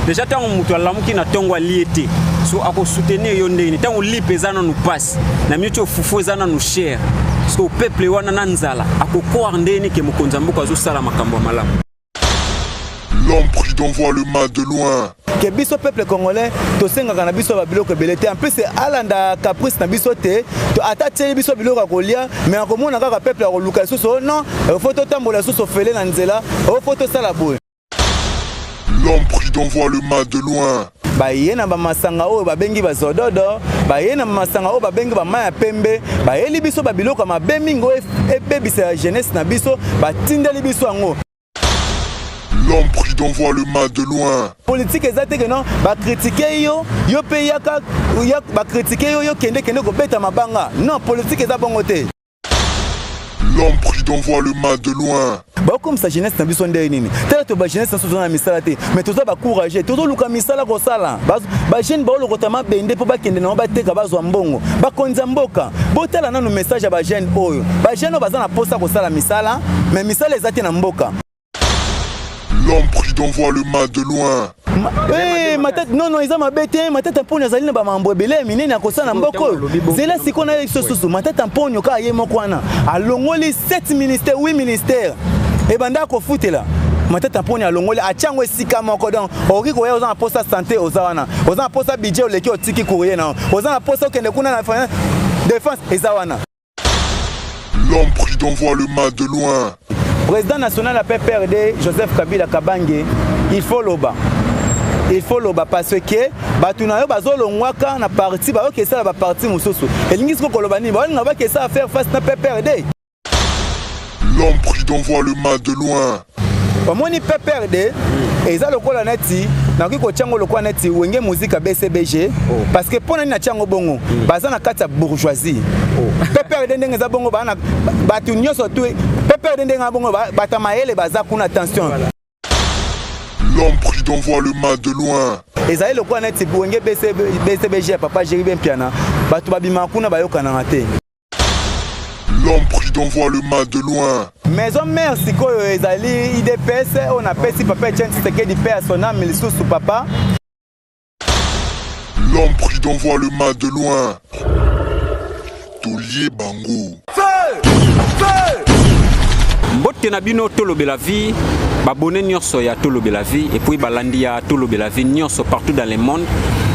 déjà tant mutu alamuki na tongo aliete so ako soutenir yo ndeni tant lipe ezana nous passe na mieux fufu ezana nous cher parce que au peuple wana nanzala ako croire ndeni ke mokonza mboka zo sala makambo malamu. L'homme prudent voit le mal de loin. Que biso peuple congolais to senga kana biso ba biloko belete en plus c'est alanda caprice na biso te to atati biso biloko kolia mais akomona kaka peuple a koluka soso non faut to tambola soso fele na nzela faut to sala boye. L'homme prudent voit le mal de loin. Ba yena ba masanga o ba bengi ba zododo ba yena masanga o ba bengi ba maya pembe ba eli biso ba biloko ma bemingo ebebisa jeunesse na biso ba tindeli biso ango. L'homme prudent voit le mal de loin. Politique exacte que non, va critiquer yo paye va critiquer yo kende ko beta mabanga. Non, politique est bon côté. L'homme prudent voit le mal de loin. Bah comme ça jeunesse na biso ndé nini. Tala to ba jeunesse na na misala te, mais to ba courager, to luka misala ko sala. Ba jeune ba lo kotama bende po ba kende na ba teka ba zo mbongo. Ba konza mboka. Bo tala na no message ba jeune oyo. Ba jeune ba za na posta ko sala misala, mais misala ezati na mboka. L'homme prudent voit le mal de loin. Ma tête, non, ils ont ma bête, ma tête tampon, ils ont ma mbouébélé, mine na kosa na mboko. C'est là si qu'on a eu ce ma tête tampon, yoka yé mokwana. A Longoli 7 ministères, 8 ministères. Et banda ko foute là. Ma tête tampon à Longoli, a Tchangwe Sika moko donc. Ori ko ya poste santé aux awana. Aux poste budget au leki au tiki courrier na. Aux poste que ne kuna na défense ezawana. L'homme prudent voit le mal de loin. Président national à PPRD, Joseph Kabila Kabange, il faut l'oba. Il faut l'oba parce que Batunayo Bazolo Nwaka na parti, ba ok ça la parti mususu. Et l'ingis ko kolobani, ba nga ba que ça à faire face na PPRD. L'homme prudent voit le mal de loin. Omoni PPRD, eza lokola neti, na ko tchango lokola neti wenge musique BCBG parce que pona na tchango bongo, baza na kata bourgeoisie. PPRD ndenge za bongo bana batu nyoso tu PPRD ndenge bongo bata maele baza kuna attention. L'homme prudent voit le mal de loin. Ezali lokola neti wenge BCBG papa Jeribin Piana, batu babima kuna bayokana na te. L'homme prudent voit le mal de loin. Maison mère siko ezali IDPS on appelle si papa Etienne Tshisekedi paix à son âme lisusu papa. L'homme prudent voit le mal de loin. Tolier Bango. Mbote na bino tolobe la vie, babone nyonso ya tolobe la vie et puis balandi ya tolobe la vie nyonso partout dans le monde.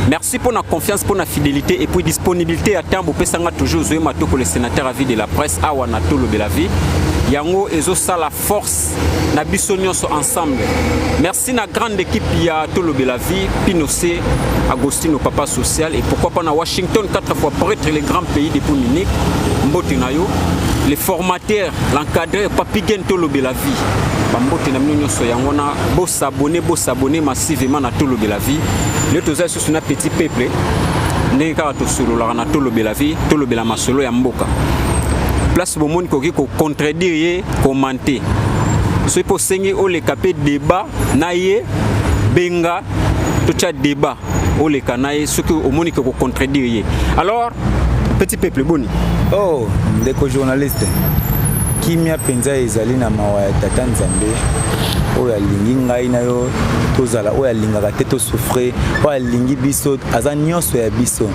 Merci pour la confiance, pour la fidélité et pour disponibilité à temps. Vous pouvez toujours jouer Matoko le sénateur à vie de la presse à Wanatolo de la vie. Yango ezo ça la force na biso nyonso ensemble. Merci na grande équipe ya Tolo de la vie, Pinocé, Agostino papa social et pourquoi pas na Washington 4 fois prêtre les grands pays de Munich, Mbote nayo, les formateurs, l'encadreur Papi Gen Tolo de la vie. Bambote na mino nyonso yango na bo s'abonner massivement na Tolo de la vie. Le toza sur un petit peuple. Ndenge kaka to solo na Tolo de la vie, Tolo de la masolo ya mboka. Place au monde qui contredire, commenter. Ce pour saigner au les capé débat, naïe, benga, tout ça débat, au les canailles, ce que au monde qui contredire. Alors, petit peuple boni. Oh, des co-journalistes. Qui m'a pensé ezali na mawa tata Nzambe. Oya lingi ngai na yo tozala oya lingaka te to souffrir oya lingi biso aza nyonso ya biso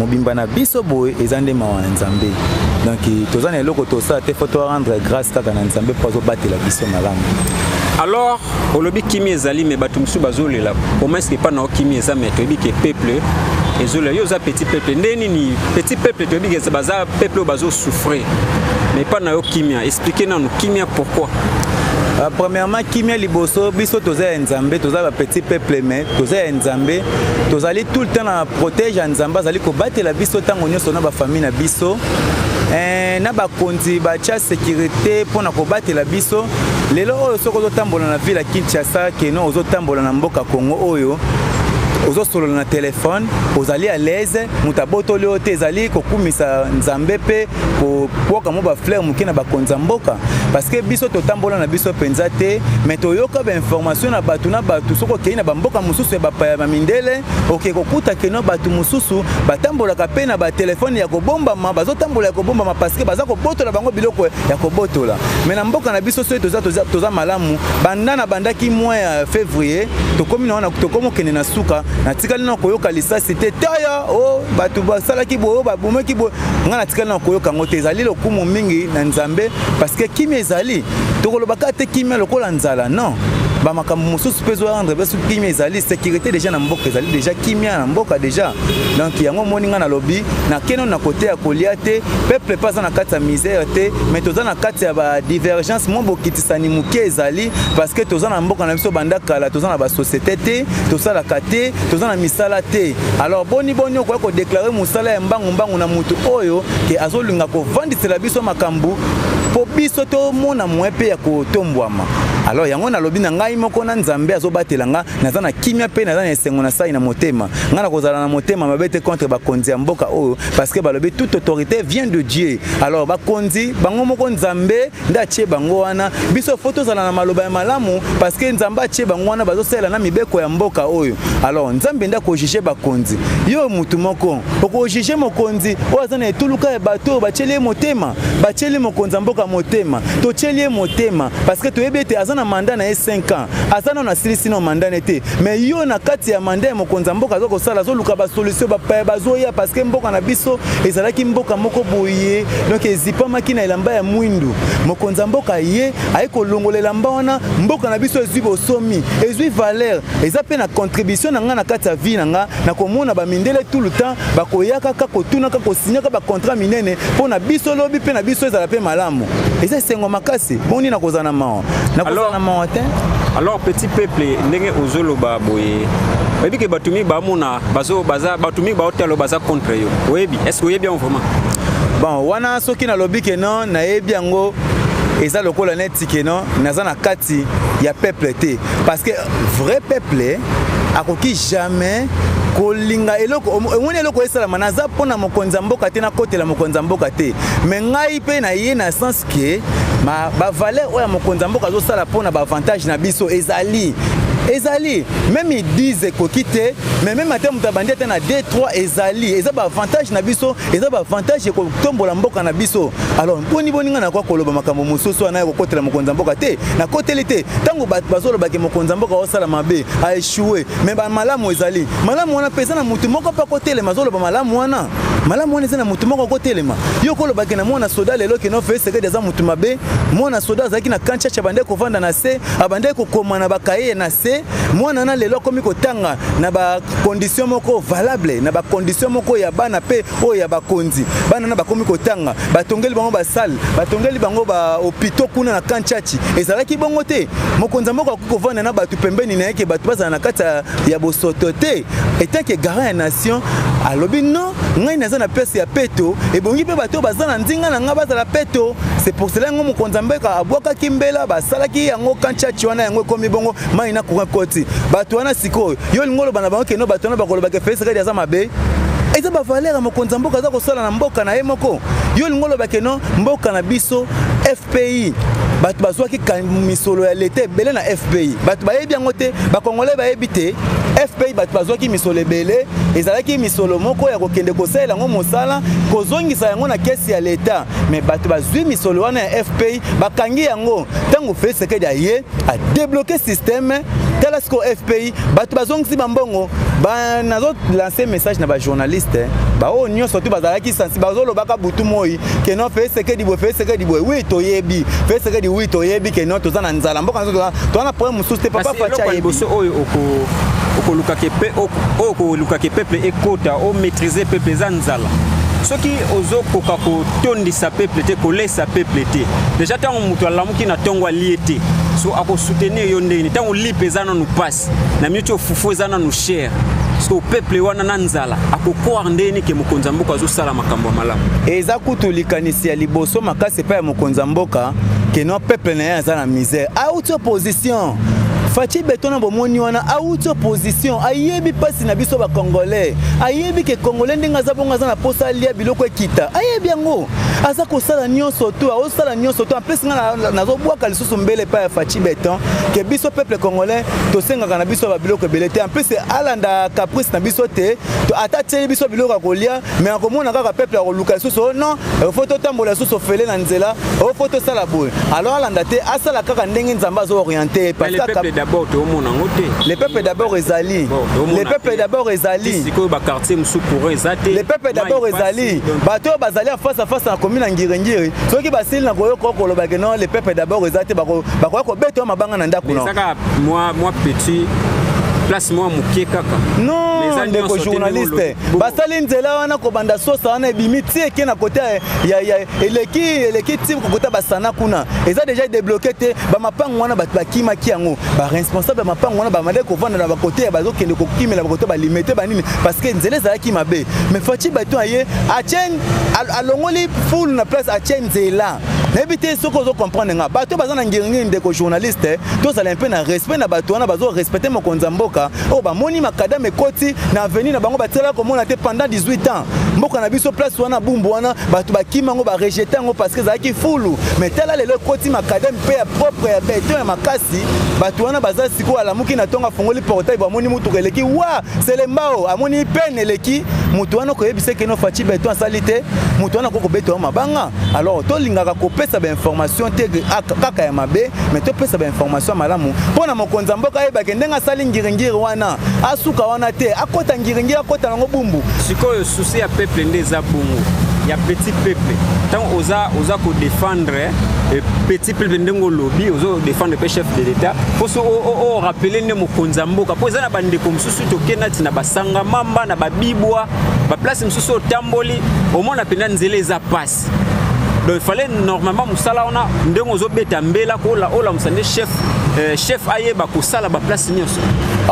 mobimba na biso boye ezande mawa Nzambe donc tozana eloko tosala te faut rendre grâce kaka na Nzambe pour battre la biso malamu. Alors olobi kimi ezali me bato musu bazolela comment est-ce que pas na kimi eza mais tobi ke peuple ezolela yo za petit peuple ndeni ni petit peuple tobi ke baza peuple bazo souffrir mais pas na yo kimia expliquez nous kimia pourquoi. Premièrement, Kimia Liboso, biso toza Nzambe, toza ba petit peuple mais toza Nzambe, tozali tout le temps na protéger Nzamba, zali ko battre la biso tango nyonso na ba famille na biso. Na ba konzi ba cha sécurité pour na ko battre la biso. Lelo oyo soko zo tambola na ville ya Kinshasa, que non ozo tambola na mboka Congo oyo. ozo solo na téléphone ozali à l'aise muta botoli ote ezali kokumisa nzambe pe ko poka mo ba fleur mukina ba konzamboka parce que biso totambola na biso penza te mais toyoka ba information na batu soko kei na bamboka mususu ba pa mindele OK kokuta keno batu mususu batambola ka pe na ba téléphone ya kobomba ma bazo tambola ya kobomba ma parce que baza ko botola bango biloko ya kobotola mais na mboka na biso so toza malamu banda ki mois ya février tokomi na tokomo kene na suka na tikali na koyoka lisasi te taya o batu basala ki bo babuma ki bo ngana tikali na koyoka ngote ezali lokumu mingi na nzambe parce que kimi ezali tokolobaka te kimi lokola nzala non ba makambo mususu pezo rendre besu kimi ezali sécurité déjà na mboka ezali déjà kimia na mboka déjà donc yango moninga na lobby na keno na côté ya kolia te peuple pas na kati ya misère te mais toza na kati ya ba divergence mo bokitisani muke ezali parce que toza na mboka na biso banda kala toza na ba société te toza la kate toza na misala te alors boni ko déclarer musala ya mbangu na mutu oyo ke azolinga ko vandisela biso makambu po biso to mona mwepe ya kotombwama alors yango na lobi na ngai moko na nzambe azobatela nga naza na kimia pe naza na esengo na sai na motema nga na kozala na motema mabete contre bakonzi ya mboka oyo parce que balobi toute autorité vient de Dieu alors bakonzi bango moko nzambe ndache bango wana biso foto zala na maloba ya malamu parce que nzamba ache bango wana bazosela na mibeko ya mboka oyo alors nzambe nda ko juger bakonzi yo mutu moko oko juger mokonzi oyo azana etuluka ya bato bacheli motema bacheli mokonzi mboka motema to cheli motema parce que to ebete azana mandat na 5 ans azana na silisi no mandat nete mais yo na kati ya mandat mokonzi mboka zoko sala zo luka ba solution ba pa bazoya parce que mboka na biso ezalaki mboka moko boye donc ezipa makina elamba ya mwindu mokonzi mboka ye ayiko longolela mbona mboka na biso ezwi bosomi ezwi valeur ezape na contribution na nga na kati ya vie na nga na komona ba mindele tout le temps bakoyaka ka kotuna ka kosinyaka ba contrat minene pona biso lobi pe na biso ezala pe malamu eza sengo makasi boni na kozana mao na kozana mao te alors petit peuple ndenge ozoloba boye oyebi ke batumi bamona baza batumi baotelo baza contre yo oyebi est-ce que oyebi bien vraiment bon wana soki na lobi ke non na yebi yango eza lokola neti ke non naza na kati ya peuple te parce que vrai peuple akoki jamais kolinga eloko omoni eloko esala manaza pona mokonzi mboka te na kotela mokonzi mboka te mais ngai pe na ye na sens que ba valeur oya mokonzi mboka zo sala pona ba avantage na biso ezali même ils disent ko quitter mais même matin mutabandi te na 2-3 ezali eza ba avantage na biso eza ba avantage ko tombola mboka na biso alors boni nga na kwa koloba makambo mususu ana ko kotela mokonzi mboka te na koteli te tango bazolo ba ke mokonzi mboka osala mabe a échoué mais ba malamu ezali malamu wana pesa na mutu moko pa kotela mazolo ba malamu wana eza na mutu moko kotelema yo koloba ke na mwana soda lelo ke no fait secret za mutu mabe mwana soda zaki na kancha cha bande ko vanda na se abande ko koma na bakaye na se mwana na lelo komi kotanga na ba condition moko valable na ba condition moko ya bana pe o ya bakonzi bana na bakomi kotanga batongeli bango ba salle batongeli bango ba hôpital kuna na kanchachi ezalaki bongo te mokonza moko ko vanda na batu pembeni na yake batu baza na kata ya bosoto te etant que garant ya nation alobi non ngai naza na pese ya peto ebongi pe bato baza na ndinga na nga baza la peto c'est pour cela ngo mokonza mbeka abwaka kimbela basalaki yango kanchachi wana yango komi bongo mai na koti bato wana siko yo lingolo bana bango keno bato wana bakoloba ke fese kadi aza mabe eza ba valeur mokonza mboka za kosala na mboka na ye moko yo lingolo bakeno mboka na biso FPI bato bazwaki misolo ya lete belé na FPI bato bayebi yango te bakongolais bayebi te FPI bato bazwaki misolo ebele ezalaki misolo moko ya kokende kosalela ngo mosala kozongisa yango na kesi ya leta mais bato bazwi misolo wana ya FPI bakangi yango tango fese kadi aye a débloquer système Talasco FPI bato bazongisi bambongo ba nazo lancer message na ba journaliste ba o nyo surtout bazalaki sensible bazolo baka butu moi ke no fese kadi bo oui toyebi fese kadi oui toyebi ke no tozana nzala mboka nzo tona problème mususu te papa facha yebi oyo oko luka ke peuple ekota o maîtriser peuple zanzala soki ozokoka kotondisa peuple te kolesa peuple te déjà tango mutu alamuki na tongo aliete so ako soutenir yo ndeni tango lipe ezana nu passe na mitu fufu ezana nu share so peuple wana na nzala akokoa ndeni ke mokonza mboka azosala makambo malamu eza kutulikanisi ya liboso makasi pa ya mokonza mboka ke no peuple na ya za na misère a autre opposition Fachi Beton na bomoni wana auti opposition ayebi pasi na biso ba congolais ayebi ke congolais ndinga za bonga za na posa lia biloko ekita ayebi yango aza ko sala nyonso to osala nyonso to en plus nga nazo bwaka lisusu mbele pa Fachi Beton ke biso peuple congolais to senga kana biso ba biloko belete en plus alanda caprice na biso te to atati biso biloko kolia mais akomona kaka peuple a koluka lisusu non photo tambola lisusu fele na nzela o photo sala boy alors alanda te asala kaka ndenge nzamba zo orienté parce que d'abord tout le monde en côté. Les peuples d'abord ezali. Les peuples d'abord ezali. C'est quoi ba quartier musu pour ezate. Les peuples d'abord ezali. Bato bazali face à face na commune ngirengiri. Soki basili na koyo kokolo ba non les peuples d'abord ezate bako ko beto mabanga na ndako non. Moi petit place moi mukie kaka. Non, ndeko journaliste. Basali nzela wana ko banda sosa wana ebimiti eke na côté ya eleki type ko kota basana kuna. Eza déjà débloqué te ba mapango wana bat bakima kiango. Ba responsable ba mapango wana ba mande ko vanda na ba côté ya bazo kende ko kimela ba côté ba limiter ba nini parce que nzela za ki mabe. Mais Fachi Beton aye a chen alongoli full na place a chen nzela. N'habitez ce qu'on comprendre nga. Bato bazana ngiringi ndeko journaliste. To ça un peu na respect na bato wana bazo respecter mo konzamboka. Oh ba moni makada me koti na avenir na bango batela ko mona te pendant 18 ans. Mboka na biso place wana bumbu wana bato bakima ngo ba rejeter ngo parce que za ki fulu. Mais tela le koti makada mpe ya propre ya beto ya makasi. Bato wana baza siko ala muki na tonga fongoli portail ba moni mutu keleki wa selembao amoni peine leki mutu wana ko yebise ke no Fachi Beton salite mutu wana ko beto mabanga. Alors to lingaka ko pesa ba information te kaka ya mabe mais to pesa ba information malamu pona mokonza mboka yeba ke ndenga sali ngiringiri wana asuka wana te akota ngiringiri akota ngo bumbu sikoyo souci ya peuple ndeza bungu ya petit peuple tant oza ko défendre petit peuple ndengo lobby ozo défendre le chef de l'état pour o rappeler ne mokonza mboka po za na bande ko mususu to kenati na basanga mamba na babibwa ba place mususu tamboli au moins na pena nzele za passe. Donc il fallait normalement musala ona ndenge ozo beta mbela ko la musande chef ayeba ko sala ba place nyonso.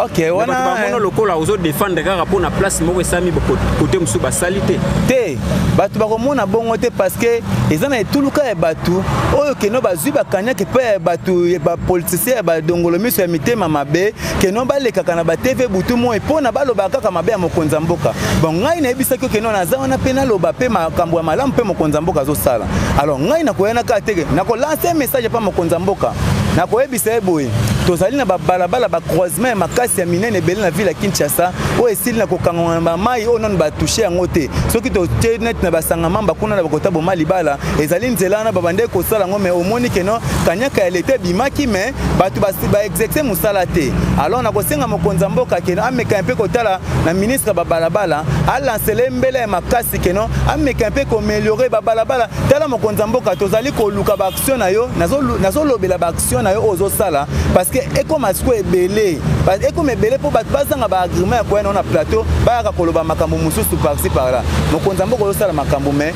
OK, wana mono lokola ozo défendre kaka pour na place moko esami côté musu ba salité. Te batu bakomona bongo te parce que ezana etuluka ya batu oyo keno bazwi bakanya ke pe batu ba politicien ba dongolo miso ya mitema mabe keno baleka kana ba TV butu mo epona baloba kaka mabe ya mokonza mboka. Bon ngai na ebisa ko keno na zawana pe na loba pe makambo ya malamu pe mokonza mboka zo sala. Alors ngai na koyana ka tege na ko lancer message pa mokonza mboka na koyebisa eboye tozali na balabala ba croisement makasi ya minene bele na ville ya Kinshasa o esili na kokanga ba mai o non ba toucher yango te soki to net na basanga mamba kuna na bakota bo mali bala ezali nzela na babande ko sala ngo mais omoni keno kanyaka ya lete bimaki mais batu ba exercer musala te. Alors na kosenga mokonza mboka keno ameka mpe kotala na ministre ba balabala a lancer mbele makasi keno ameka mpe ko améliorer ba balabala tala mokonza mboka tozali ko luka ba action na yo nazo lobela ba action na yo ozo sala parce que eko masiko ebele parce eko mebele po bazanga ba agreement ya koyana na plateau ba ka koloba makambo mususu par-ci par-là mokonza mboka ozo sala makambo mais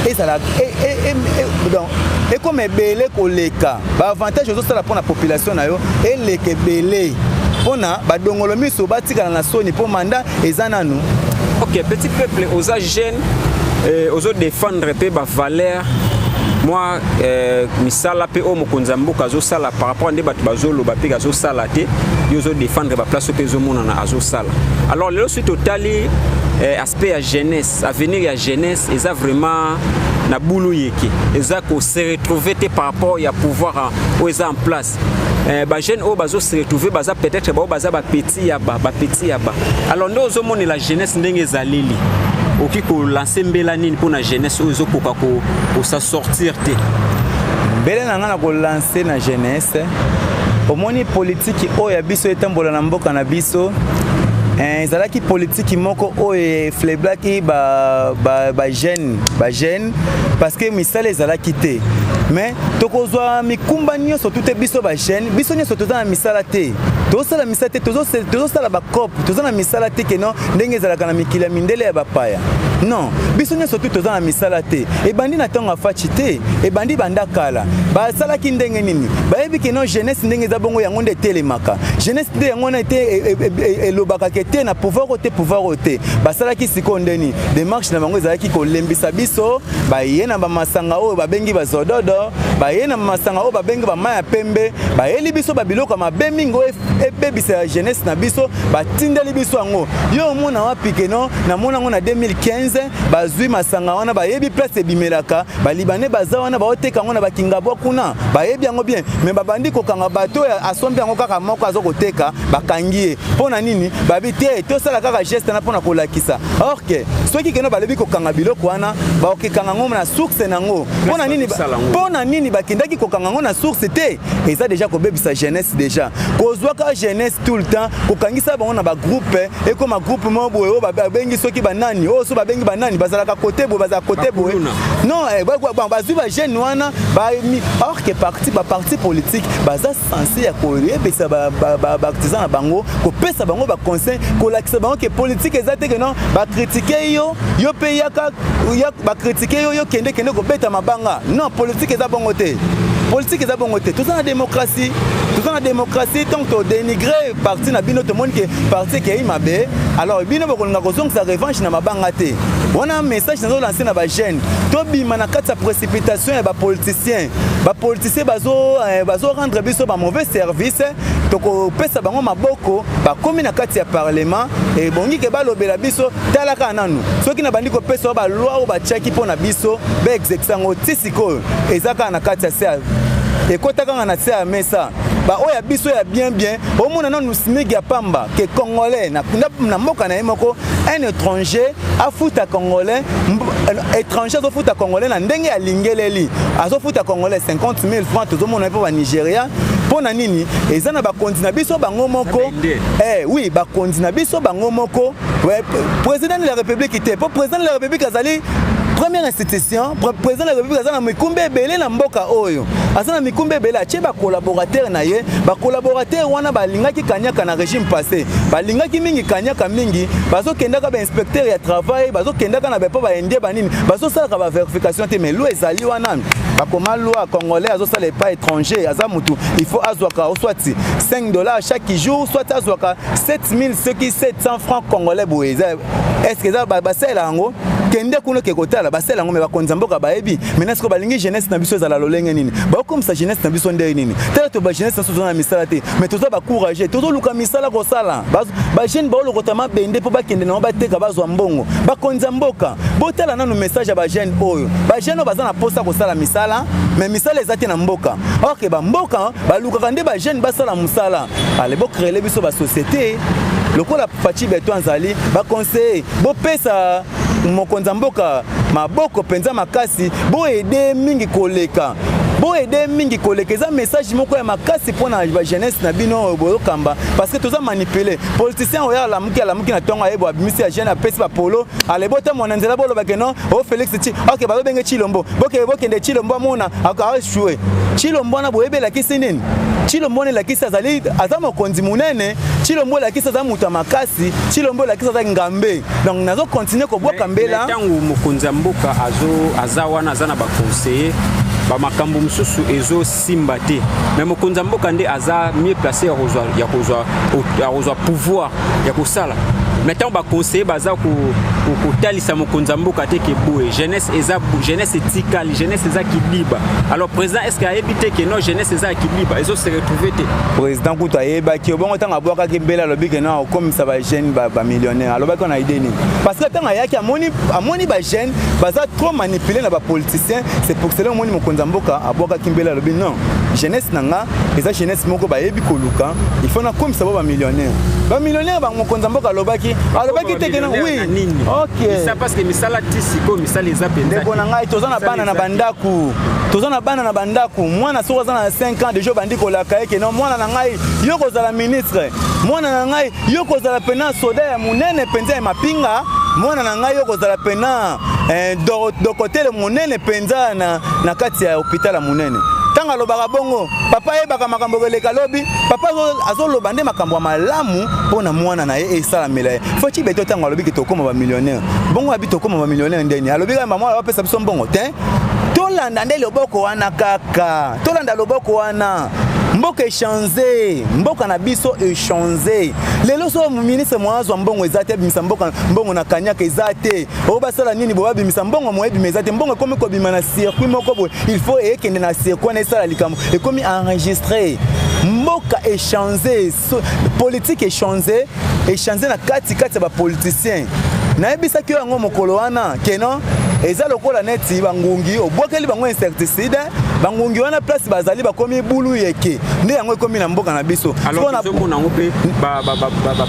et ça donc eko mebele koleka ba avantage ozo sala pour la population na yo eleke belé pona ba dongolo miso batika na soni po manda ezana nous. OK, petit peuple aux jeunes aux défendre pe ba valeur. Moi misala pe o mokonza mboka zo sala par rapport à des batu bazolo ba pe zo sala te yozo défendre ba place pe zo mona na azo sala. Alors le suite total aspect à jeunesse avenir à jeunesse eza vraiment na boulou yeki eza ko se retrouver te par rapport ya pouvoir o eza en place ba jeune o bazo se retrouver baza peut-être ba baza ba petit ya ba alors ndo zo mona la jeunesse ndenge zalili oki ko lancer mbela nini pour na jeunesse ozo koka ko sa sortir te mbela na ngana ko lancer na jeunesse omoni politique o ya biso etambola na mboka na biso ezalaki politique moko oyo fleblaki ba jeune parce que misala ezalaki te mais tokozwa mikumba nyonso tute biso ba jeune biso nyonso toza na misala te tozosala misala te tozosala bacope tozana misala te ke non ndenge ezalaka na mikili ya mindele ya bapaya non biso nyonso tu toza na misala te ebandi na ntango afaci te ebandi banda kala basalaki ndenge nini bayebi ke non jeunesse ndenge eza bongo yango nde etelemaka jeunesse nde yango na ete elobaka ke te na pouvoir o te pouvoir o te basalaki sikoyo ndeni démarche na bango ezalaki kolembisa biso baye na bamasanga oyo babengi bazododo baye na bamasanga oyo babengi bamai ya pembe bayeli biso babiloko mabe mingi oyo ebebisa ya jeunesse na biso batindeli biso yango yo omona wapi ke non namona yango na 2015 bazwi masanga wana bayebi place ebimelaka balibane baza wana baoteka yango na bakingabwa kuna bayebi yango bien me babandi kokanga bato oyo asombi yango kaka moko azokoteka bakangi ye mpo na nini babi te tosala kaka geste na mpona kolakisa or ke soki keno balebi kokanga biloko wana bakokekanga yango na source nango mpo na nini bakendaki kokanga yango na source te eza deja kobebisa jeunesse deja kozwaka jeunesse tout le temps kokangisa bango na bagroupe ekoma groupe mo boye oyo babengi soki banani oyo so babengi banani bazalaka kote boye bazala kote boye non bazwi bajeune wana or ke baparti politique baza censé ya koyebisa baartisan na bango kopesa bango baconseil kolakisa bango ke politique eza te ke non bakritike yo mpe yaka bakritike yo kende kobeta mabanga non politique eza bongo te politique eza bongo te toza na démocratie tant to dénigrer parti na bino to moni ke parti ke mabe alors bino bokolinga kozongisa revanche na mabanga te wana message nazo lancer na ba jeune to bima na kati ya précipitation ya ba politicien bazo rendre biso ba mauvais service to ko pesa bango maboko ba komi na kati ya parlement et bongi ke balobela biso talaka nanu soki na bandi ko pesa ba loi o ba chaki pona biso ba execution tisiko ezaka na kati ya sa ekotaka na tia mesa ba oya biso ya bien omona non nous smigi pamba que congolais na mboka na yemoko un étranger afuta congolais étranger afuta congolais na ndenge ya lingeleli azofuta congolais 50 000 francs tozomona pe ba Nigeria pona nini ezana ba kondina biso bango moko oui ba kondina biso bango moko président de la République était pour président de la République azali première institution président de la République azana mikumbe ebele na mboka oyo azana mikumbe ebele atie ba collaborateur na ye ba collaborateur wana balingaki kanyaka na régime passé balingaki mingi kanyaka mingi bazokendaka ba inspecteur ya travail bazokendaka na bepo ba indie banini bazosalaka ba vérification te mais loi ezali wana bakoma loi congolais azosala pas étranger aza mutu il faut azwaka soit $5 chaque jour soit azwaka 700 francs congolais boye est-ce que ça basela yango kende kuno ke kotala basela yango me bakonza mboka bayebi maintenant siko balingi jeunesse na biso ezala lolenge nini bakomisa jeunesse na biso nde nini tala to ba jeunesse na sozo na misala te mais toza ba courager tozo luka misala ko sala ba jeune ba lokota mabende po bakende na bateka bazwa mbongo bakonza mboka botala nanu message ya ba jeune oyo ba jeune baza na posta ko sala misala mais misala ezati na mboka ok ba mboka ba luka nde ba jeune basala musala ale bo créer biso ba société lokola Fachi Beto Anzali ba conseiller bo pesa mokonza mboka maboko penza makasi bo aider mingi koleka eza message moko ya makasi pona ba jeunesse na bino boyokamba parce que toza manipuler politicien oya la muki na tonga yebo abimisi ya jeune apesi ba polo alebota mona nzela bolo bakeno o Félix Chi OK ba benge Chilombo bokende Chilombo mona aka jouer Chilombo na boyebela kisi nini Chilombo la kisa azali azama konzi munene Chilombo la kisa za muta makasi Chilombo la kisa za ngambe donc nazo continuer ko boka mbela tangu mokonza mboka azawana azana ba conseiller ba makambo mususu ezo simba te mais mokonza mboka nde aza mieux placé ya kozwa pouvoir ya kosala maintenant ba conseiller baza ko talisa mokonza mboka te ke boye jeunesse etikali jeunesse eza kibiba alors président est-ce qu'il a évité que non jeunesse eza kibiba ezo se retrouver te président kuto ayeba ki obongo tanga bwaka ke mbela lobi ke non comme ça ba jeune ba millionnaire alors ba ko na idée ni parce que tanga yaki amoni ba jeune baza trop manipuler na ba politicien c'est pour cela moni mokonza mboka abwaka ki mbela lobi non jeunesse nanga eza jeunesse moko ba yebi koluka il faut na comme ça ba millionnaire ba mokonza mboka lobaki te ke non oui OK ça parce que misala tisiko misala eza penza ndeko na ngai tozana bana na bandaku mwana soko za na 5 ans déjà bandi kolaka eke non mwana na ngai yo kozala ministre mwana na ngai yo kozala pena soda ya munene penza ya mapinga mwana na ngai yo kozala pena do côté le munene penza na kati ya hôpital ya munene tanga lobaka bongo papa yebaka makambo keleka lobi papa azoloba nde makambo malamu pona mwana na ye esalamela ye foti beto tanga lobi kitokoma ba millionnaire bongo abi tokoma ba millionnaire ndeni alobi ka mama apesa biso mbongo te tolanda nde loboko wana kaka tolanda loboko wana mboka échanger mboka na biso échanger lelo so ministre mwazo mbongo ezate bimisa mboka mbongo na kanyaka ezate o basala nini bo babimisa mbongo moyebi mezate mbongo komi ko bima na circuit moko bo il faut ekende na circuit na sala likambo et komi enregistrer mboka échanger politique échanger na kati ba politiciens na yebisa ki yango mokolo wana keno eza lokola neti bangungi obokeli bango insecticide bangungi wana place bazali bakomi bulu yeke nde yango ekomi na mboka na biso alors que na ngope ba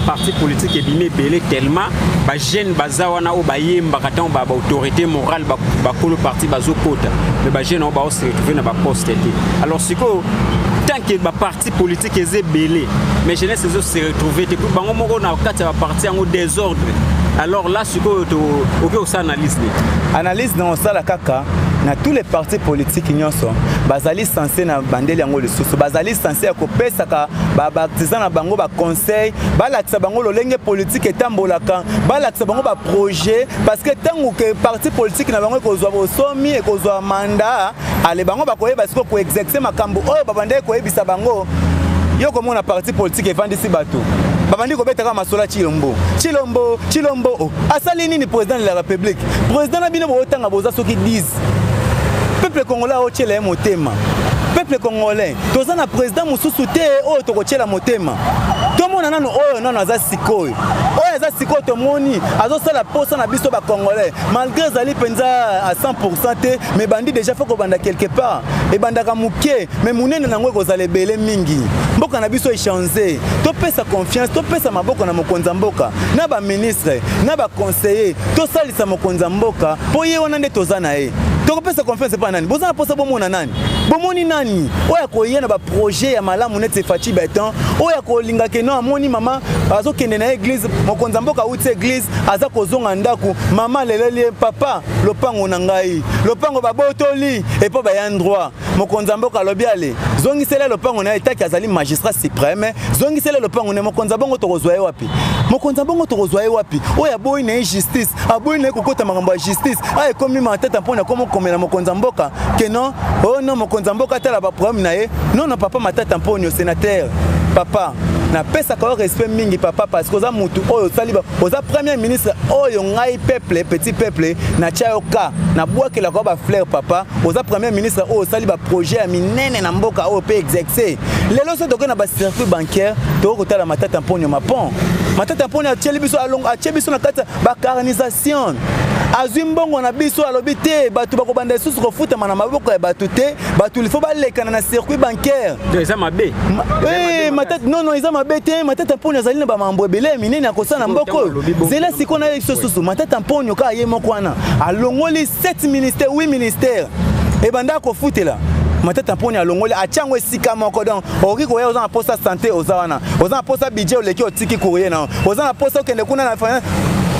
parti politique ebimi belé tellement ba jeune baza wana o bayemba katan ba autorité morale ba kolo parti bazokota mais ba jeune o ba se retrouver na ba poste té alors siko tant que ba parti politique est belé mais jeunesse se retrouver te bango moko na kati ba parti en désordre. Alors là, ce que analyse dans ça la kaka, na tous les partis politiques nyonso, bazali censé na bandeli yango le sous, bazali censé ko pesa ka ba artisan na bango ba conseil, ba laksa bango lolenge politique etambolaka, ba laksa bango ba projet parce que tango que parti politique na bango ko zwa bosomi et ko zwa mandat, ale bango ba koyeba siko ko exercer makambo oyo ba bandeli ko yebisa bango. Yo comme on a parti politique et vendisi bateau. Babandi ko betaka masola Chilombo oh asali nini président de la République président na bino botanga boza soki 10 peuple congolais o tchela motema peuple congolais toza na président mususu te o to ko tchela motema to mona nanu oyo nanu aza sikoyo oyo aza sikoyo to moni azo sala posa na biso ba congolais malgré zali penza à 100% te mais bandi déjà faut ko banda quelque part e bandaka muke mais munene nango ko zale belé mingi mboka na biso échanger to pesa confiance to pesa maboko na mokonza mboka na ba ministre na ba conseiller to salisa mokonza mboka po ye wana nde toza na ye to pesa confiance pa nani boza na posa bomona nani bomoni nani oya ko yena ba projet ya malamu nete fati beton oya ko linga ke no amoni mama azo kende na église mokonza mboka uti église aza ko zonga ndaku mama leleli papa lopango na ngai lopango babotoli et po ba endroit mokonza mboka lobiale zongisela lopango na etaki azali magistrat suprême zongisela lopango ne mokonza bongo to kozwa wapi mokonza bongo to kozwa wapi oya boy na justice aboy na kokota makambo ya justice ay komi matata mpona komo komela mokonza mboka que non oh non mokonza mboka tala ba problème na ye non non papa matata mpona sénateur papa na pesa ka respect mingi papa parce que oza mutu oyo saliba oza premier ministre oyo ngai peuple petit peuple na chayoka na bwakela ko ba fleur papa oza premier ministre oyo saliba projet ya minene na mboka oyo pe exercer lelo so tokena ba circuit bancaire to ko tala matata mpona mapon matata mpona acheli biso alongo acheli biso na kata ba carnisation azwi mbongo na biso alobi te batu bakobanda susu kofuta mana maboko ya batu te batu il faut balekana na circuit bancaire eza mabe matata non eza mabe te matata mpona azali na ba mambo ebele minene akosana mboko zela siko na biso susu matata mpona ka ye moko wana alongoli 7 ministères 8 ministères e banda kofutela matata mpona alongoli achango esika moko donc oki koya oza na poste santé oza wana oza na poste budget oleki otiki courrier na oza na poste okende kuna na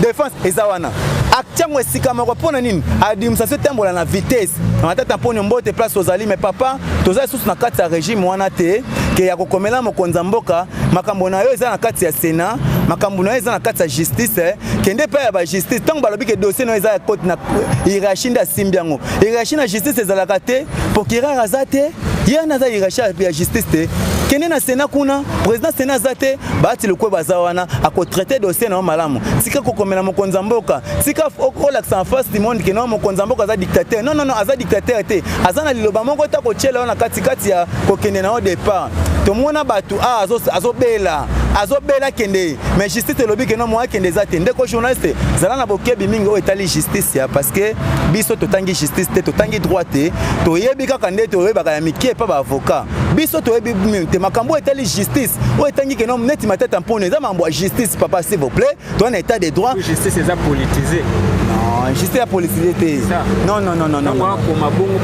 défense eza wana achango esika moko pona nini administration tembola na vitesse matata mpona mbote place ozali mais papa toza susu na kati ya régime wana te ke ya kokomela mokonza mboka makambo na yo eza na kati ya Sénat makambo na yo eza na kati ya justice kende pa ya ba justice tango balobi ke dossier no eza ya côte na hiérarchie nda simbiango hiérarchie na justice ezalaka te procureur azate ye na za hiérarchie ya justice te kende na Sénat kuna président Sénat azate baati le ko baza wana ako traiter dossier na malamu tika kokomela mokonza mboka tika olaxa en face du monde ke no mokonza mboka za dictateur non aza dictateur te azana liloba moko ta ko chela na kati ya kokende na au départ to mona batu azobela kende mais justice lobi ke no mo akende zate ndeko journaliste zala na bokebi mingi o etali justice ya parce que biso totangi justice te totangi droit te to yebi kaka nde to yeba ka mikie pa ba avocat biso to yebi te makambo etali justice o etangi ke no neti matata mpone za mambo justice papa s'il vous plaît to na état de droit justice est politisé non justice ya politisé non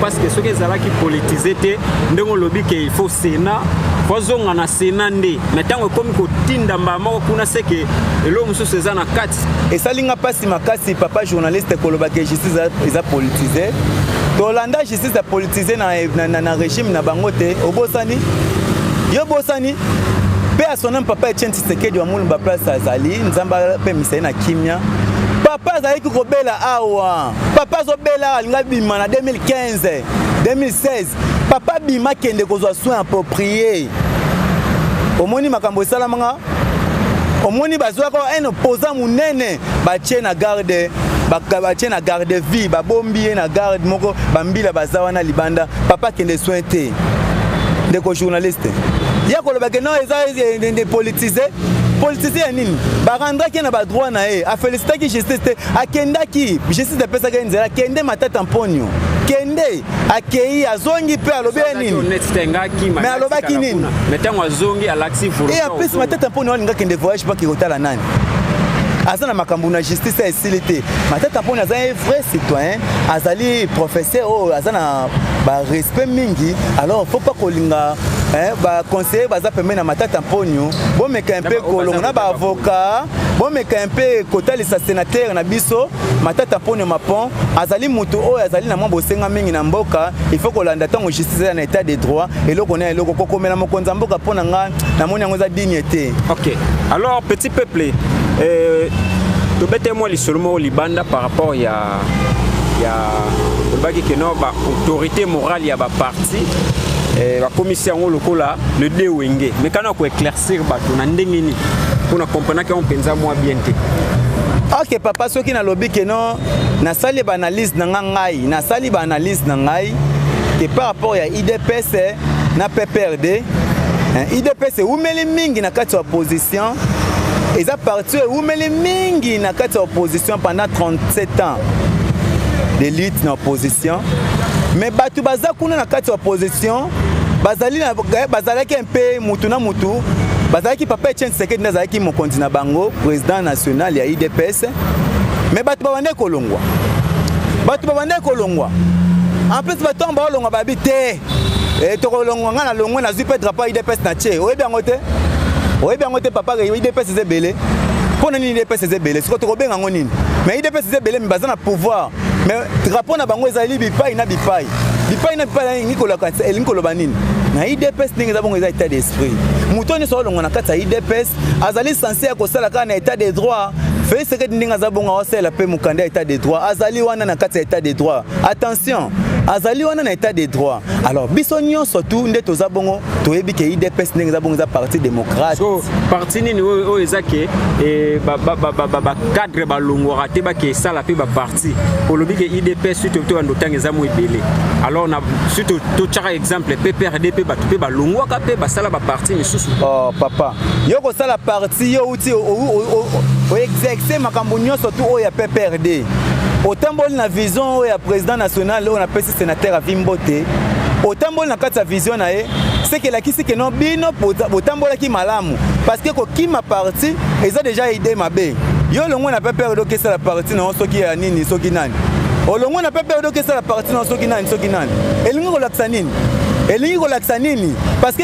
parce que ce que ezalaki politisé te ndenge lobi ke il faut Sénat fozonga na Sénat nde mais tango komi kotinda mbama kuna seke elo mususu eza na kati esalinga pasi makasi papa journaliste koloba ke justice eza politisé tolanda justice ya politisé na régime na bangote obosani yo bosani pe a son papa Etienne Tshisekedi wa Mulumba place azali nzamba pe misai na kimia papa azali kobela awa papa zobela alinga bima na 2015 2016 papa bima kende kozwa soin approprié omoni makambo esalamanga omoni bazwaka un opposant munene batie na garde batie na garde vie babombi na garde moko bambila bazawa na libanda papa kende soin te ndeko journaliste ya koloba ke non eza de politisé nini barandaki na badroit na ye afelicitaki justice te akendaki justice epesaki nzela kende matata mponio kende akei azongi pe alobi nini mais alobaki nini metango azongi alaxi furu et en plus matata mponio alinga kende voyage pa kikotala nani azana makambo na justice esilité matata mponio aza un vrai citoyen azali professeur o azana ba respect mingi alors faut pas kolinga ba conseiller baza pembe na matata mponio bomeka un peu kolonga na ba avocat bomeka un peu kotalisa sénateur na biso matata mponio mapon azali mutu oyo azali na mambo senga mingi na mboka il faut kolanda tango justice na état de droit eloko na eloko kokomela mokonza mboka pona nga na moni yango za dignité. OK, alors petit peuple tobete-moi seulement au Libanda par rapport il y a autorité morale, il y a parti la commission lokola le Dewenge mais quand on éclaircir bato na ndengeni pour comprendre qu'on pense moi bien te. OK papa soki na lobby que non na sali ba analyse na ngai na sali ba analyse na ngai que par rapport ya IDPS na PPRD IDPS umeli mingi na kati ya opposition et ça parti umeli mingi na kati ya opposition pendant 37 ans de lutte na opposition mais batu baza kuna na kati ya opposition bazalaki un peu mutu na mutu bazalaki papa Etienne Tshisekedi nazalaki mokonzi na bango président national ya IDPS mais batu babande kolongwa en plus batu balongwa babi te to kolongwa nga na longwa na zupe drapeau IDPS na tie oyebi yango te papa IDPS ezebele pona nini IDPS ezebele siko to kobenga ngo nini mais IDPS ezebele mais baza na pouvoir mais drapeau na bango ezali bipai na bipai ngikoloba nini na IDPS ndenge za bongo eza état d'esprit muto ni so longo na kata IDPS azali censé akosala ka na état de droit fait ce que ndenge za bongo osela pe mukanda état de droit azali wana na kata état de droit attention azali wana na état de droit alors biso nyonso tout nde toza bongo toyebi ke IDPS ndenge za bongo za parti démocrate so parti nini o ezake e ba cadre ba longora te ba ke sala pe ba parti olobi ke IDPS surtout to ndotanga za mo ebele alors na surtout to chara exemple PPRD pe ba to pe ba longwa ka pe ba sala ba parti misusu oh papa yo ko sala parti yo uti o exercer makambo nyonso tout o ya PPRD otamboli na vision ya président national on appelle sénateur Avimbote otamboli na kati ya vision na ye c'est que la kisi que non bino otambola ki malamu parce que ko kima parti eza déjà idée mabe yo longo na PPRD ke sala parti na soki ya nini soki nani olongo na PPRD ke sala parti na soki nani elingi ko laksa nini parce que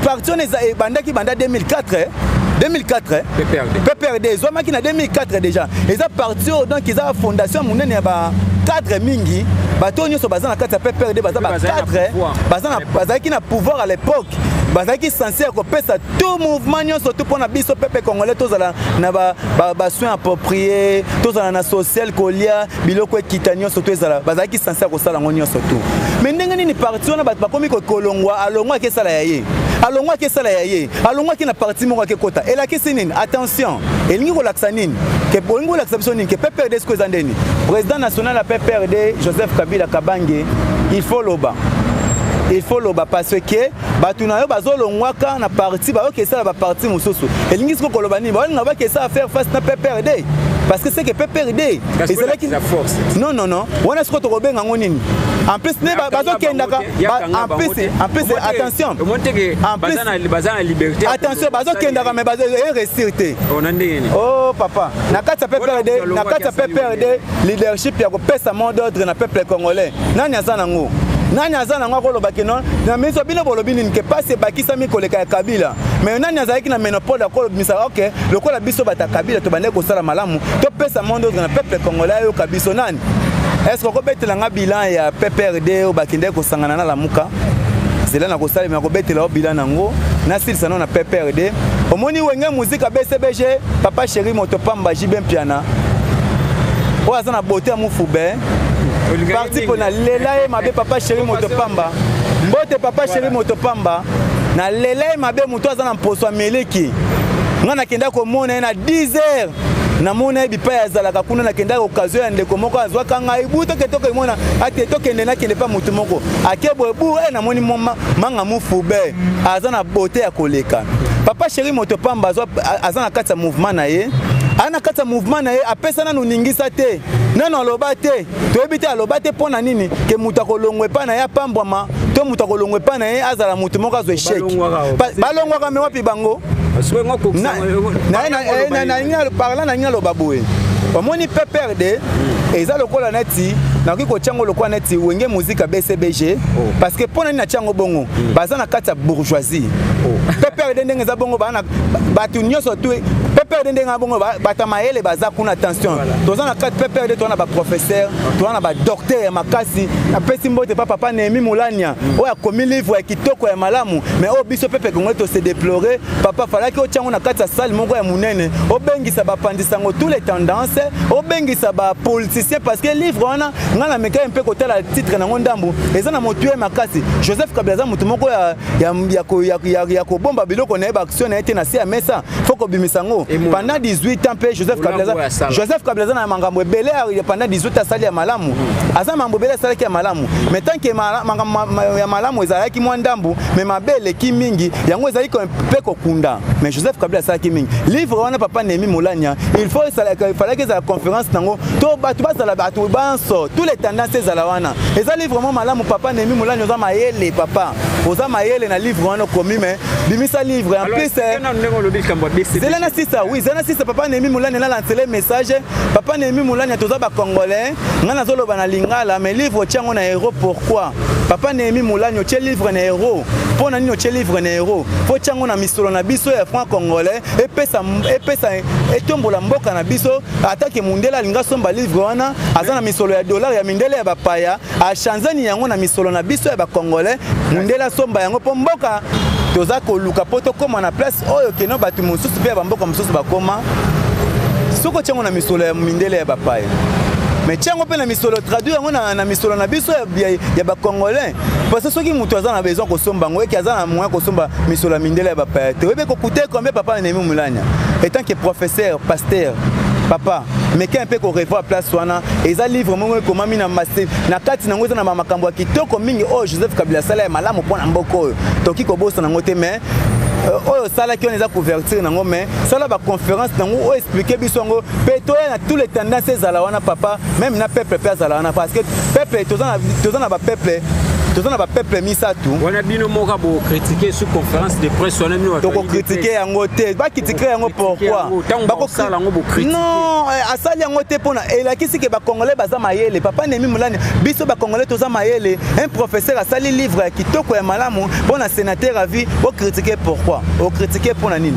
parti on est bandaki banda 2004 PPRD zomaki na 2004 déjà eza parti donc eza fondation munene ya ba cadre mingi bato nyonso baza na kati ya PPRD baza ba cadre bazaki na pouvoir à l'époque bazaki censé kopesa tout mouvement nyonso tout pona biso peuple congolais tozala na ba soins appropriés tozala na social kolia biloko ekita nyonso to ezala bazaki censé kosala ngo nyonso tout mais ndenge nini parti wana bato bakomi kolongwa alongwa ke sala ya ye alongwa ki na parti moko ke kota et la kesi nini attention elingi kolaksa nini ke bolingi kolaksa biso nini ke PPRD sko ezandeni président national ya PPRD Joseph Kabila Kabange il faut loba parce que batuna yo bazolongwaka na parti ba okesa ba parti mususu elingi siko koloba nini ba nga ba kesa faire face na PPRD parce que c'est que PPRD et c'est là qui la force non wana siko to kobenga ngo nini en plus ne bazokendaka en plus attention bazana liberté attention bazokendaka mais bazo resté oh papa na kati ya PPRD leadership ya kopesa mot d'ordre na peuple congolais nani azana ngo nani azana ngo koloba ke non na miso bino bolobi nini ke passe bakisa mi koleka ya Kabila mais nani azaki na monopole ko misa OK lokola biso bata Kabila to bande ko sala malamu to pesa mondo na peuple congolais yo kabiso nani est-ce que kobetela nga bilan ya PPRD o bakinde ko sangana na lamuka zela na kosala me kobetela o bilan nango na silisa na PPRD omoni wenge musique BCBG papa chéri motopamba jibem piana o azana beauté mu fube parti pour na lela e mabe papa chéri motopamba mbote papa chéri motopamba na lela e mabe muto azana mposo ameleki ngana kenda ko mona na 10h na mona bipa ya zalaka kuna na kenda occasion ya ndeko moko azwa kanga ibuto ketoko imona ate tokende na kende pa mutu moko akebo bu na moni manga mu fube azana beauté ya koleka papa chéri motopamba azana kata mouvement na ye ana kata mouvement na ye apesa na ningisa te nano aloba te toyebi te aloba te pona nini ke mutu akolongwe pa na ye apambwama to mutu akolongwe pa na ye azala mutu moko azwa échec balongwaka me wapi bango parla na ngalo baboue omoni PPRD eza lokola neti nakoki kotyango lokola neti wenge musique BCBG parce que pona na tyango bongo baza na kati ya bourgeoisie PPRD ndenge eza bongo bana batu nyonso tu PPRD ndenge bongo bata mayele baza kuna attention toza na kati PPRD toza na ba professeur toza na ba docteur makasi na pesi mbote papa Nehemi Mulania oya komi livre ya kitoko ya malamu mais o biso pepe kongo to se déplorer papa falaki o tyango na kati ya salle moko ya munene o bengisa ba pandisango tous les tendances o bengisa ba politicien parce que livre wana ngana meka un peu côté la titre na ngondambu eza na motué makasi Joseph Kabila mutu moko ya ko bomba biloko na ba action na été na sia mesa foko bimisango pendant 18 ans pe Joseph Kabila na mangambo belé pendant 18 ans sali ya malamu asa mambo belé sali ya malamu mais tant que ya malamu ezala ki mwandambu mais mabele ki mingi yango ezali ko pe ko kunda mais Joseph Kabila sali ki mingi livre wana papa Nehemi Mulania il fallait que la conférence nango to batu basala batu banso tous les tendances ezala wana eza livre vraiment malamu papa Nehemi Mulania oza mayele papa oza mayele na livre wana komi mais bimisa livre en plus zelana sisa oui zelana sisa papa Nehemi Mulania na lancer message papa Nehemi Mulania toza ba congolais ngana zoloba na lingala mais livre tiango na héros pourquoi papa Nehemi Mulania tie livre na héros pona nino tie livre na héros fo tiango na misolo na biso ya franc congolais epesa etombola mboka na biso atake mundela linga somba livre wana azana misolo ya dollar ya mindele ya bapaya a chanzani yango na misolo na biso ya ba congolais mundela somba yango po mboka toza ko luka poto koma na place oyo keno batu mususu pe ba mboka mususu bakoma soko tiango na misolo ya mindele ya bapaya mais tiango pe na misolo traduire yango na misolo na biso ya ba congolais parce que soki mutu azana besoin ko somba ngo eki azana moyen ko somba misolo ya mindele ya bapaya te webe ko coûter combien papa Nehemi Mulania étant que professeur pasteur papa mais quand un peu qu'on revoit place wana eza livre mongo comment mina masse na kati nango eza na makambo ya kitoko mingi o Joseph Kabila sala ya malamu pona mboko toki ko bosa nango te mais oyo sala ki on eza couverture nango mais sala ba conférence nango o expliquer biso ngo peto na tous les tendances ezala wana papa même na peuple pe ezala wana parce que peuple toza na ba peuple toza na ba peuple misatu wana bino moka bo critiquer sur conférence de presse wana mino to ko critiquer yango te ba critiquer yango pourquoi ba ko sala yango bo critiquer non asali yango te pona elakisi ke ba congolais baza mayele papa Nehemi Mulania biso ba congolais toza mayele un professeur asali livre ya kitoko ya malamu pona sénateur a vu o critiquer pourquoi o critiquer pona nini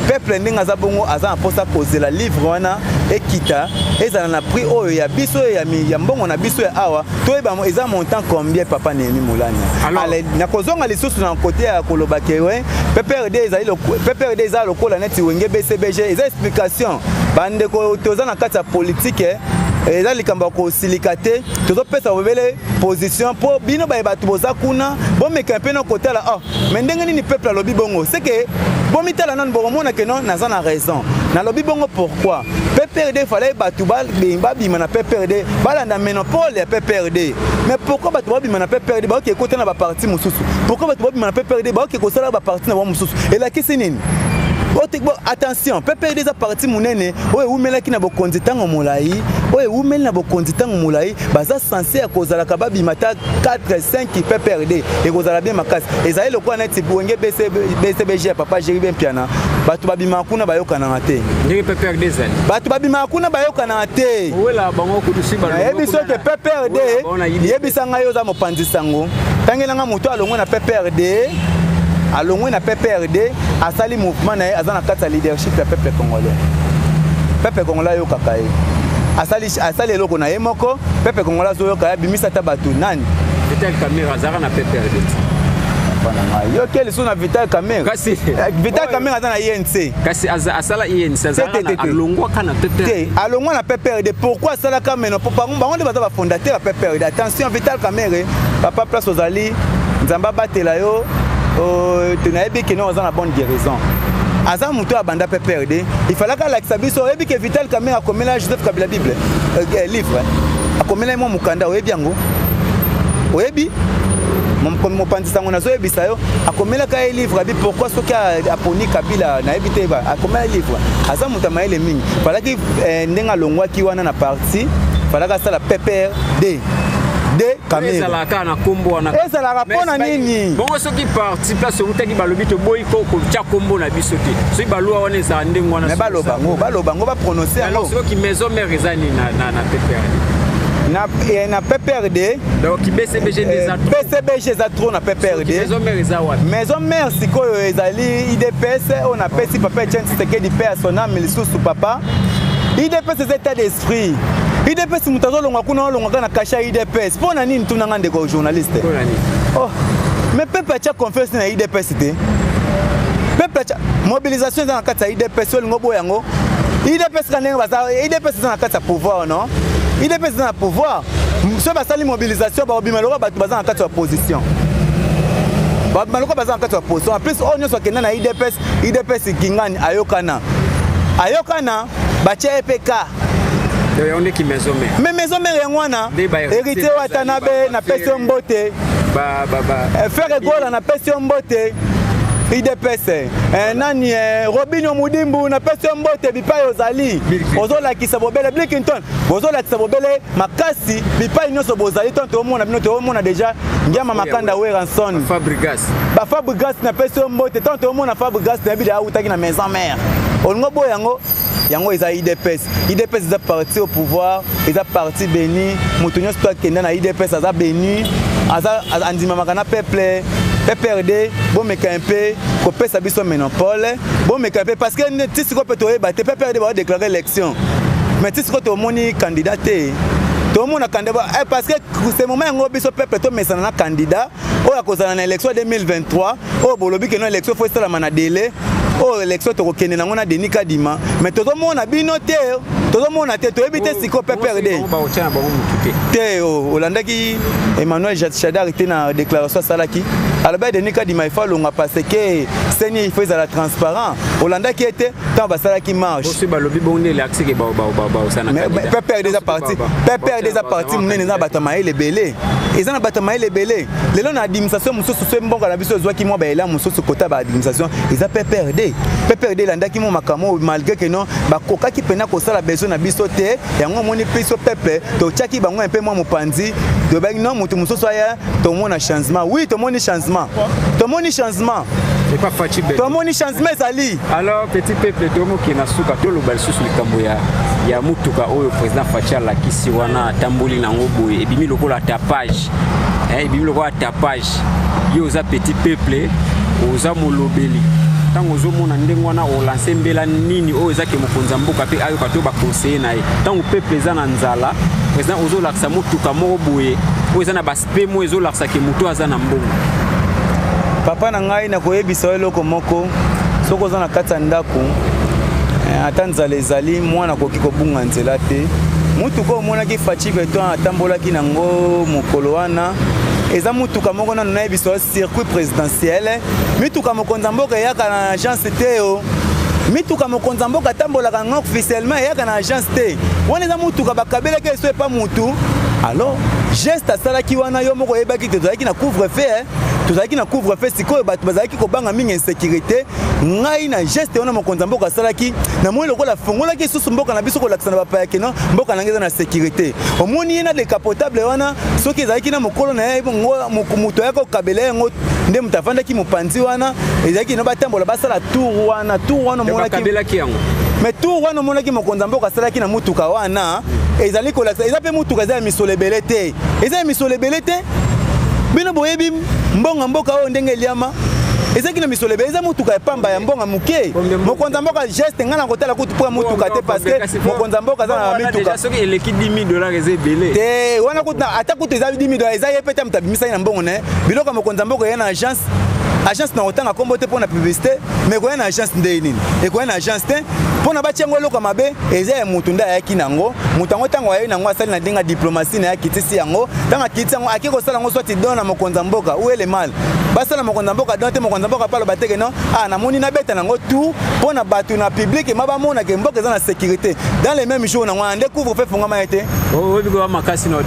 peuple ndinga za bongo aza posa kozela livre wana ekita ezala na prix oyo ya biso ya mbongo na biso ya awa toyeba eza montant combien papa Nehemi Mulania ale na kozonga lisusu na côté ya koloba kewe PPRD eza lokola neti wenge BCBG eza explication bande ko toza na kati ya politique eza likambo ko silikate tozo pesa obele position po bino ba batu boza kuna bomeka pe na côté la mais ndenge nini peuple alobi bongo c'est que bomitala nan bomona que non naza na raison na lobi bongo pourquoi PPRD fallait batu ba bima na PPRD balanda monopole ya PPRD mais pourquoi batu ba bima na PPRD ba ke côté na ba parti mususu pourquoi batu ba bima na PPRD ba ke ko sala ba parti na ba mususu et la kisi nini attention PPRD eza parti munene oyo umelaki na bokonzi tango molai oyo umeli na bokonzi tango molai baza censé ya kozala ka babima ta 4 5 PPRD et kozala bien makasi ezali lokwa neti wenge BCBG ya papa Jeribem Piana batu babima kuna bayokana te ndenge PPRD zali batu babima kuna bayokana te wela bango kudusi ba yebiso ke PPRD yebisa ngayo za mopanzi sango tangela nga moto alongwe na PPRD alongwe na PPRD asali mouvement na azana kata leadership ya peuple congolais yo kakaye asali eloko na ye moko peuple congolais azoyoka bimisa ta bato nani Vital Kamerhe azara na PPRD yo quel sont na Vital Kamerhe kasi Vital Kamerhe aza na INC kasi asala INC azara alongwa kana PPRD alongwa na PPRD pourquoi asala kameno bango nde baza bafondateur ya PPRD attention Vital Kamerhe papa place ozali nzamba batela yo tonayebi ke no aza na bonne guérison aza muto abanda PPRD il fallait qu'alakisa biso oyebi ke Vital Kamerhe akomela Joseph Kabila Bible livre akomela mo mukanda oyebi yango oyebi mopanzi sango nazoyebisa yo akomela ka livre abi pourquoi soki aponi Kabila nayebi te akomela livre aza muto mayele mingi falaki ndenga longwaki wana na parti falaka sala PPRD de Kamerhe ezalaka na kombo wana ezalaka pona nini bongo soki parti place utaki balobi to boyi ko tia kombo na biso te soki balua wana ezala ndengo wana mais baloba ngo ba prononcer alors soki maison mère ezani na PPRD na PPRD donc BCBG za trop na PPRD maison mère ezawat maison mère sikoyo ezali IDPS on appelle si papa Etienne Tshisekedi paix à son âme lisusu papa IDPS c'est état d'esprit IDPS mutazo longa kuna longa na kasha IDPS pona nini tunanga ndeko journaliste oh mais peuple a confiance na IDPS te peuple mobilisation dans la kata IDPS lingo boyango IDPS kanenga baza IDPS dans la kata pouvoir non IDPS dans le pouvoir so basali mobilisation ba obimaloka batu baza na kata opposition ba maloko baza na kata opposition en plus on nyoso kena na IDPS kingani ayokana bacha EPK on qui maison mère mais maison mère ngwana hérité Watanabe na pesi mbote faire gola na pesi mbote IDPS nani Robinho Mudimbu na pesi mbote bipai ozali ozola kisa bobele Blinkenton ozola kisa bobele makasi bipai nyoso bozali tonto omona bino to omona déjà ngama makanda we ranson Fabregas na pesi mbote tonto omona Fabregas na bida utaki na maison mère ongo boyango yango eza IDPS eza parti au pouvoir eza parti béni mutu nyonso to akenda na IDPS aza béni aza andimamaka na peuple PPRD bomeka un peu kopesa biso monopole bomeka un peu parce que tisiko pe toyeba te PPRD va déclarer élection mais tisiko to moni candidat te to mona candidat parce que ce moment yango biso peuple to mesana na candidat o ya kozana na élection 2023 o bolobi ke no élection faut sala na délai oh l'élection to kokende nango na Denis Kadima mais tozomona bino te tozomona te toyebi te siko PPRD te olandaki Emmanuel Chadar était na déclaration salaki alors Denis Kadima il faut longa parce que seni il faut la transparent olandaki était tant basalaki marche aussi balobi bonne l'accès ke ba osana candidat PPRD za parti munene za batama ele belé ezana batama ele belé lelo na administration mususu so mbonga na biso zwaki mo ba ela mususu kota ba administration eza PPRD landaki mo makamo malgré que non bakokaki pena kosala besoin na biso te yango moni piso pepe to tchaki bango un peu mo mopanzi to ba non mutu mususu aya to mona changement oui to moni changement c'est pas fatigué to moni changement sali alors petit peuple domo ki na suka to lo balsusu likambo ya mutuka oyo président Fachala kisi wana tamboli nango boye ebimi lokola tapage ebimi lokola tapage yo za petit peuple oza molobeli tango zomona ndengo wana o lancer mbela nini o ezake mokonza mboka pe ayo bato ba conseiller na ye tango peuple za na nzala président ozo laksa mutuka moko boye o eza na baspe mo ezo laksa ke muto aza na mbongo papa na ngai na koyebisa eloko moko soko za na kata ndako ata nzala ezali mwana koki kobunga nzela te mutuka omonaki fatigue to atambolaki nango mokolo wana eza mutuka moko nano nayebiso circuit présidentiel mituka mokonza mboka eyaka na agence te yo mituka mokonza mboka atambolaka ngo officiellement eyaka na agence te wana eza mutuka bakabelaki eso epa mutu alors geste asalaki wana yo moko oyebaki te tozalaki na couvre-feu sikoyo bato bazalaki kobanga mingi insécurité ngai na geste wana mokonza mboka asalaki namoni lokola fongolaki susu mboka na biso kolakisa na bapaya keno mboka na ngai eza na sécurité omoni ye na décapotable wana soki ezalaki na mokolo na ye moto ayaka kokabela yango nde moto afandaki mopanzi wana ezalaki no batambola basala tour wana omonaki yango mais tour wana omonaki mokonza mboka asalaki na mutuka wana ezali kolakisa eza mpe mutuka eza ya misolo ebele te eza ya misolo ebele te bino boyebi mbonga mboka oyo ndenge eliama ezaki na misolebe eza mutuka epamba ya mbonga muke mokonza mboka geste ngana kotala kutu pour mutuka te parce que mokonza mboka za na mituka soki eleki 10 000 $ ezebele te wana kutu ata kutu eza 10 000 $, eza yepeta mutabimisa na mbongo ne biloko mokonza mboka yana agence na otanga kombo te pona publicité mais ko yana agence ndei nini e ko yana agence te pona batiango loka mabe eza ya mutu nda yaki nango mutango tango ayi nango asali na dinga diplomatie na yakitisi yango tanga kitisi yango akiko sala ngo swati dona mokonza mboka où est le mal basala mokonza mboka donte mokonza mboka palo bateke non na moni na beta nango tout pona batu na public maba mona ke mboka eza na sécurité dans les mêmes jours nango ande couvre fait fonga maete obi ko makasi na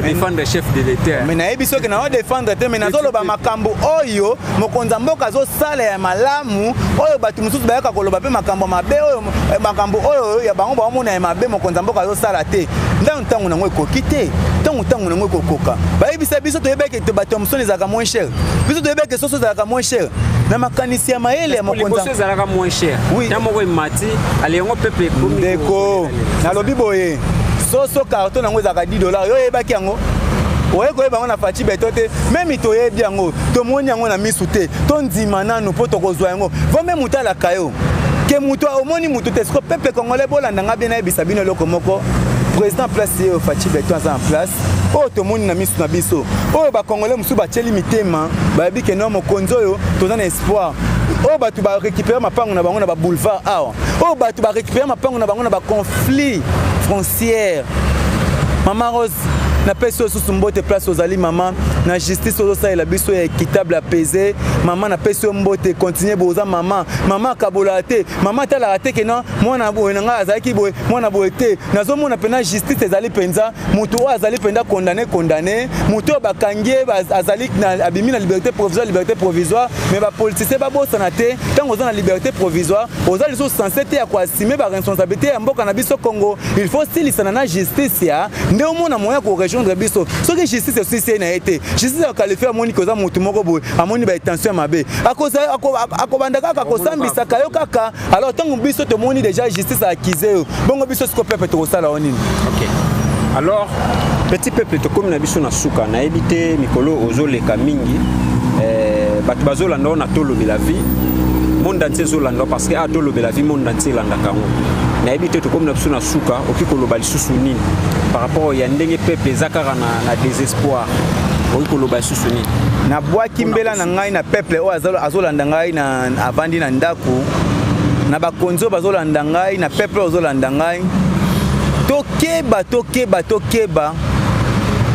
défendre chef de l'État mais na ebiso ke na défendre te mais nazolo ba makambo oyo mokonza mboka zo sala ya malamu oyo batu mususu bayaka koloba pe makambo mabe oyo makambo oyo ya bango ba mona ya mabe mokonza mboka zo sala te ndango tango nango ekoki te tango nango ekokoka bayebisa biso toyebeke te bato musoni zaka moins cher biso toyebeke soso zaka moins cher na makanisi ya maele ya mokonza soso zaka moins cher tamoko imati aliongo pepe ndeko na lobi boye soso carton nango zaka 10 $, yo yebaki yango oye koyeba ngo na Fachi Beton te même toyebi yango tomoni yango na misu te tondima nanu po tokozwa yango vo même mutala kayo ke mutu omoni mutu te siko peuple congolais bolanda nga bien ebisa bino loko moko président place yo Fachi Beton en place o tomoni na misu na biso o ba congolais musu ba tcheli mitema ba bi ke no mokonzo yo tozana espoir o batu ba récupérer mapango na bango na ba boulevard awa o batu ba récupérer mapango na bango na ba conflit frontière Maman Rose na peso sous mbote place aux ali maman na justice aux ça et la biso équitable apaisé maman na peso mbote continuer boza maman kabolate maman tala raté que non moi na boyenga azaki boye moi na boyete nazo mona pena justice ezali penza mutu azali penda condamné mutu bakangie azali na abimi na liberté provisoire mais ba politicien ba bosana te tango za na liberté provisoire ozali so censé te ya ko assumer ba responsabilité ya mboka na biso Congo il faut stilisana na justice ya nde omona moya ko rejoindre biso soki justice aussi na été justice a qualifié amoni koza mutu moko boye amoni ba intention mabe akoza akobanda kaka kosambisa kayo kaka alors tango biso to moni déjà justice a accusé bongo biso siko pepe to sala onini. OK. Alors petit peuple to comme na biso na suka na ebité mikolo ozoleka mingi batu bazolanda na tolobi la vie monde entier zolanda parce que tolobi la vie monde entier landa kango na ebité to comme na biso na suka okikoloba lisusu nini par rapport ya ndenge peuple zakara na désespoir okikoloba lisusu nini na bwaki mbela na ngai na peuple o azolanda ngai na avandi na ndako na bakonzo bazolanda ngai na peuple ozolanda ngai tokeba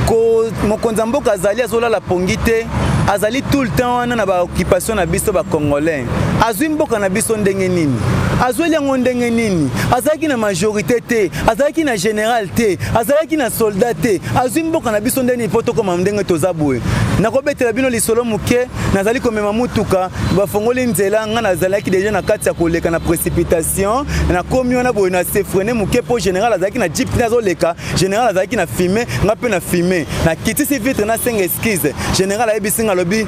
ko mokonza mboka azali azolala pongi te azali tout le temps wana na ba occupation na biso ba congolais azwi mboka na biso ndenge nini azweli yango ndenge nini azalaki na majorité te azalaki na général te azalaki na soldat te azwi mboka na biso ndenge poto koma ndenge toza boye nakobetela bino lisolo muke nazali komema mutuka bafongoli nzela nga nazalaki déjà na kati ya koleka na précipitation na komi wana boye na se freiner muke po général azalaki na jeep nazoleka général azalaki na filmer nga pe na filmer na kitisi vitre na senga excuse général ayebisinga lobi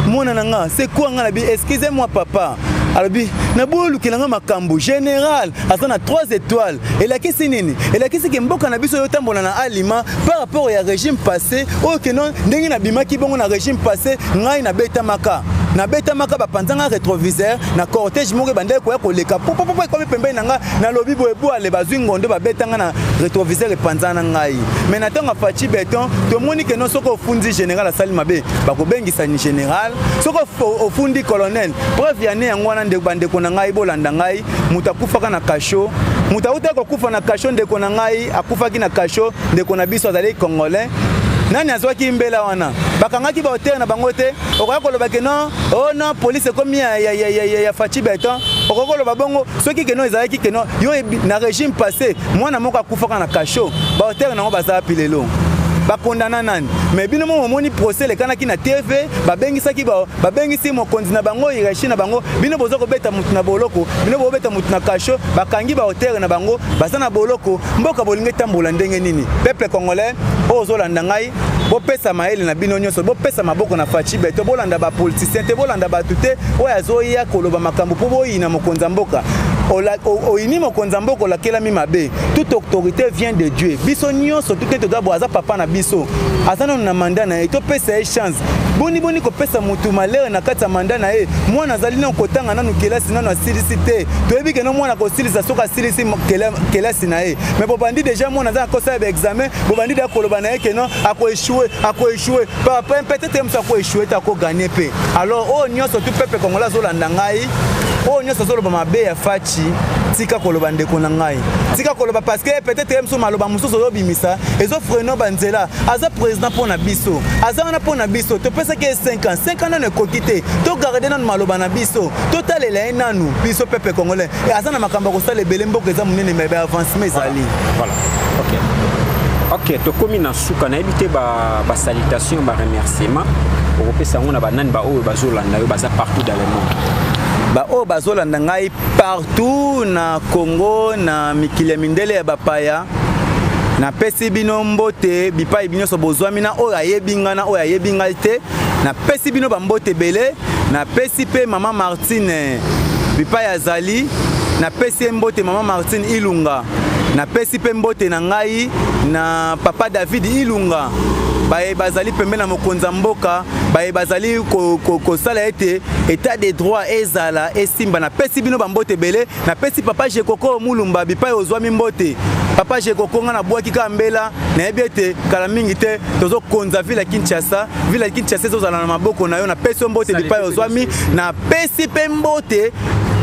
mona nanga c'est quoi nga labi excusez-moi papa alobi na bolu kelanga makambo général azana 3 étoiles et la kisi nini et la kisi ke mboka na biso yotambola na aliment par rapport ya régime passé o ke non ndenge na bimaki bongo na régime passé ngai na beta maka ba panzanga rétroviseur na cortège moko bande ko ya koleka popo ko pembe nanga na lobi boebu ale bazwi ngondo ba betanga na rétroviseur e panzana ngai mais na tonga Fachi Beton to moni ke non soko fundi général asali mabe ba ko bengisa ni général soko ofundi colonel preuve ya ne yango wana nde bande ko na ngai bolanda ngai mutakufaka na kasho mutauta ko kufa na kasho nde ko na ngai akufaki na kasho nde ko na biso azali congolais nani azwaki mbela wana bakangaki ba hotel na bango te okakoloba ke non oh non police comme ya Fachi Beton okakoloba bongo soki ke non ezalaki ke non yo na régime passé mwana moko akufaka na kasho ba hotel nango baza pilelo bakondana nani mais bino mo moni procès le kanaki na TV babengisi mokonzi na bango irashi na bango bino bozo ko beta mutu na boloko bino bo beta mutu na kasho bakangi ba hotel na bango basa na boloko mboka bolinge tambola ndenge nini peuple congolais ozolanda ngai bo pesa maele na bino nyonso bo pesa maboko na Fachi Beton bolanda ba politicien te bolanda ba tuté oya zoya koloba makambo po boyi na mokonza mboka oini mokonzi mboka olakelami mabe. Toute autorité vient de Dieu. Biso nyonso tout te doit aza papa na biso. Aza na mandat na to pesa chance. Boni ko pesa mutu malheur na kati ya mandat na ye. Mwana azali na kotanga nanu kelasi nanu asilisi te. Toyebi ke no mwana ko silisa soka silisi kelasi na ye. Mais bobandi déjà mwana za ko sa examen, bobandi da koloba na ye ke non ako échouer. Peut-être même ça ko échouer ta ko gagner pe. Alors oh nyonso tout peuple congolais zolanda ngai. Oh nyonso zoloba mabe ya fachi. Tika koloba ndeko na ngai. Tika koloba parce que peut-être même so maloba mususu zobimisa. Ezo freno banzela. Aza président pour na biso. Aza na pour na biso. To pesa ke 5 ans. 5 ans na kokite. To garder na maloba na biso. Total la nanu biso peuple congolais. Et aza na makamba ko sala belembo ke za munene mebe avancement ezali. Voilà. OK, to komi na suka na éviter ba salutation ba remerciement. Pour pesa ngona ba nani ba o bazolanda yo baza partout dans le monde. Ba o bazolanda ngai partout na Congo na mikile mindele ya bapaya. Na pesi bino mbote bipai bino so bozwami na oyo ayebinga na oyo ayebinga te. Na pesi bino bambote belé. Na pesi pe mama Martine bipai azali. Na pesi mbote mama Martine Ilunga. Na pesi pe mbote na ngai na papa David Ilunga. Baye bazali pembe na mokonza mboka, baye bazali ko sala ete état de droit ezala esimba na pesi bino bambote belé, na pesi papa Jekoko Mulumba bipai ozwami mbote. Papa Jekoko nga na bwaki ka mbela na ebiete kala mingi te tozo konza vila Kinshasa zozala na maboko na yo na pesi mbote bipai ozwami na pesi pe mbote.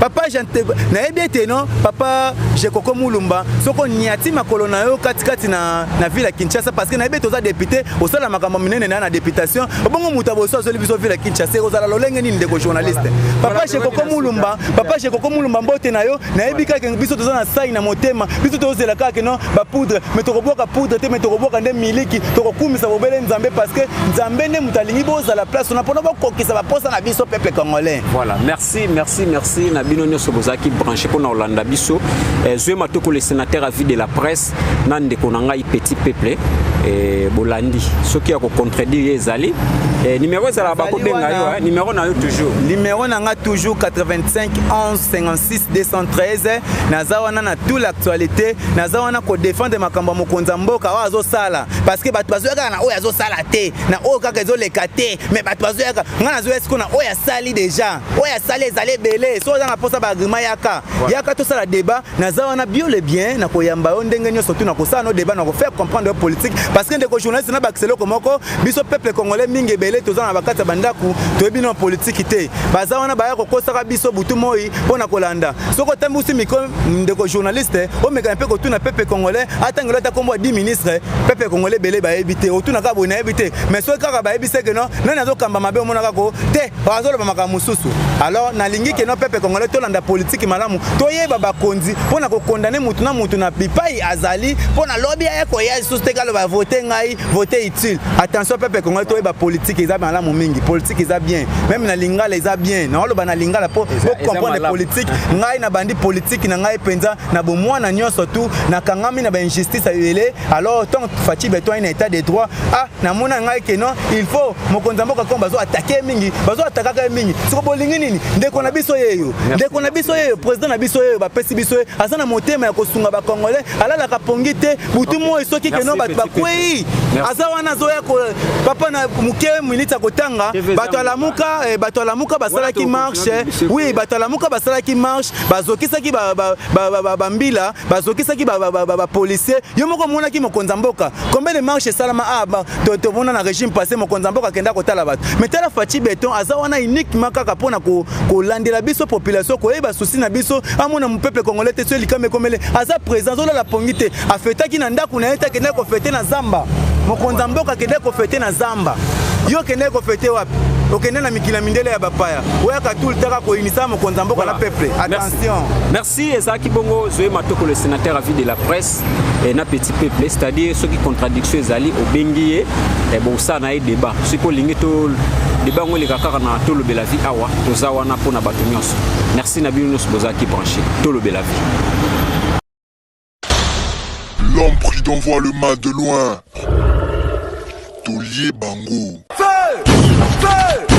Papa Jante na ebiete no papa Jekoko Mulumba soko niati makolo na yo katikati na vila Kinshasa parce que na ebiete oza député osala makambo minene na députation bongo mutabo so azoli biso vila Kinshasa ozala lolenge nini ndeko journaliste. Papa Jekoko Mulumba mbote na yo na ebika ke biso toza na sai na motema biso tozela kaka no ba poudre mais tokoboka poudre te mais tokoboka nde miliki tokokumisa bobele nzambe parce que nzambe ne mutalingi boza la place on pona kokisa ba posa na biso peuple congolais. Voilà, merci na bino nyoso bozaki branché pour na Olanda biso. Zwe matoko le sénateur à vie de la presse nande konanga i petit peuple bolandi soki ya ko contredire ezali numéro za la bako benga yo numéro na yo toujours numéro nanga toujours 85 11 56 213 nazawana na toute l'actualité nazawana ko défendre makambo mokonza mboka wa zo sala parce que batu bazoyaka na oya zo sala te na oyo kaka ezo lekate mais batu bazoyaka ngana zo esko na oya sali déjà oya sali ezali belé so za na posa ba agrima yaka to sala débat nazawana bio le bien na ko yamba yo ndenge nyo surtout na ko sala no débat na ko faire comprendre le politique parce que ndeko journaliste na baxelo komoko biso peuple congolais mingi belé toza na bakata bandaku toyebi na politique te bazawana baya ko kosaka biso butu moi pona kolanda soko tambusi miko ndeko journaliste o meka mpe ko tuna peuple congolais atangelo ta kombo 10 ministres peuple congolais belé ba ebité o tuna ka bona ebité mais so kaka ba ebise ke no nani azokamba mabe o monaka ko te bazolo ba maka mususu alors na lingi ke no peuple congolais to landa politique malamu toyeba bakonzi pona ko condamner mutu na bipai azali pona lobby ya ko ya suste kalo ba voter ngai voter utile attention peuple congolais toyeba politique eza malamu mingi politique eza bien même na lingala eza bien na loba na lingala po comprendre politique ngai na bandi politique na ngai penza na bomwana nyonso tout na kangami na ba injustice ayele alors tant Fachi beto ina état de droit na mona ngai ke non il faut mokonza mboka komba zo attaquer mingi bazo attaquer mingi siko bolingi nini ndeko na biso yeyo président na biso yeyo ba pesi biso azana motema ya kosunga ba congolais alala kapongi te butu mo esoki ke non ba kwei azawana zo ya ko papa na muke minute kotanga bato alamuka basala ki marche oui bato alamuka basala ki marche bazokisa ki ba mbila bazokisa ki ba policier yo moko mona ki mokonza mboka combien de marche salama to mona na régime passé mokonza mboka kenda kotala bato mais tala Fachi beton azawana uniquement kaka pona ko landela biso population ko eba souci na biso amona mu peuple congolais te so likame komele aza présent zo la pongite afeta ki na ndaku na eta kenda ko fete na zamba mokonza mboka kenda ko fete na zamba yo kenda ko fete wapi okende na mikila mindele ya bapaya oyaka tout le temps ko inisa mokonza mboka na peuple attention merci ezaki bongo Zoé Matoko le sénateur à vie de la presse et na petit peuple c'est-à-dire ceux qui contradiction ezali obengiye bon ça na débat ce ko lingi to débat ngoli kaka na to le bela vie awa to zawana pona bato nyonso merci na bino nyonso bozaki branché to le bela vie. L'homme pris d'envoi le mal de loin. Tolier Bango. Feu!